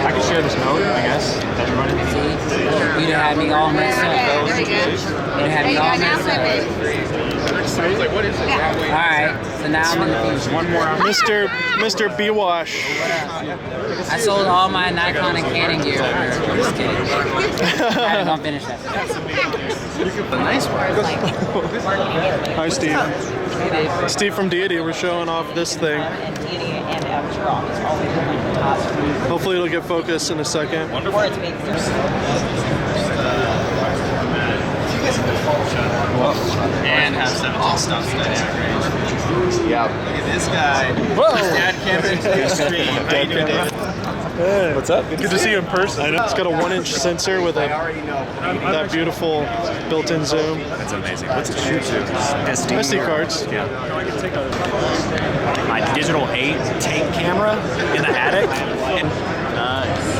I can share this note, I guess. Everybody. You'd have me all messed up. You'd have me all messed up. Alright, so now I'm in the future. One more. Mr. B-Wash. I sold all my Nikon and Canon gear. Just kidding. I'm gonna finish that. The nice one. Hi, Steve. Steve from Deity. We're showing off this thing. Hopefully it'll get focused in a second. And have 17 stunts in that range. Yeah. Look at this guy. Whoa! Dad camping stream. How you doing, David? Hey. What's up? Good to see you in person. It's got a 1-inch sensor with that beautiful built-in zoom. That's amazing. What's it shoot to? SD cards. Yeah. My digital 8 tank camera in the attic. Nice.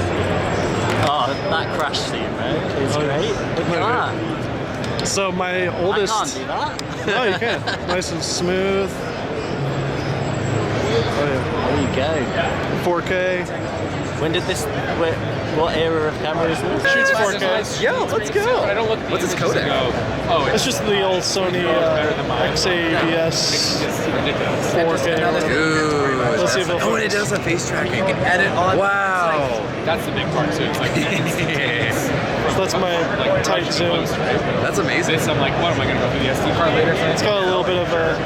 Oh, that crash scene, right? It's great. Look at that. So my oldest. I can't do that. No, you can't. Nice and smooth. Oh yeah. There you go. 4K. When did this? What era of camera is this? Shoots 4K. Yo, let's go. What's its codec? Oh, It's just the old Sony XAVS 4K. Dude. Let's see if it'll Oh, and it does a face tracking. You can edit on. Wow. that's the big part too. It's like So that's my tight zoom. That's amazing. this. I'm like, what am I gonna go through the SD card later? It's got a little bit of a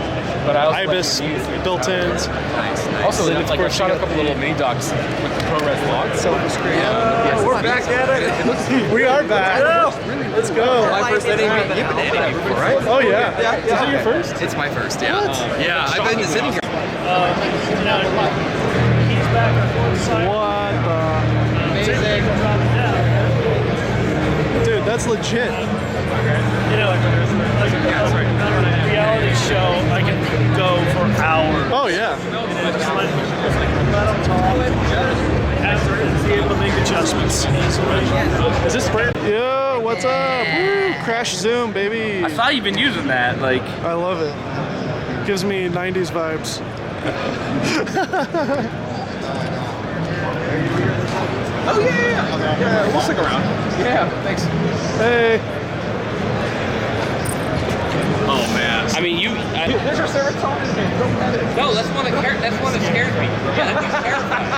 But I also IBIS built-ins. Also, Then, then, of like I course, shot you a got couple little mini docs with the ProRes log. So We're back at it. We are back. Let's go. My first editing. You've been editing before, right? Oh yeah. Is it your first? It's my first, yeah. Yeah, I've been sitting here. What the? Dude, that's legit. You know, like a reality show, I can go for hours. Oh yeah. Just let them talk. And be able to make adjustments easily. Is this brand? Yo, what's up? Woo, crash zoom, baby. I thought you've been using that, like. I love it. Gives me 90s vibes. Oh yeah, we'll stick around. Yeah, thanks. Hey. Oh man. I mean, There's your serotonin. No, that's one that scares me. Yeah, that's terrifying.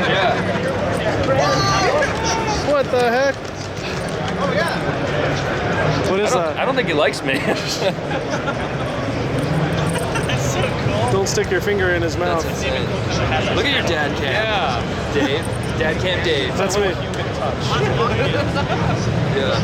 Yeah. What the heck? Oh yeah. What is that? I don't think he likes me. Don't stick your finger in his mouth. Look at your dad cam. Yeah. Dave. Dad cam Dave. That's me. Yeah.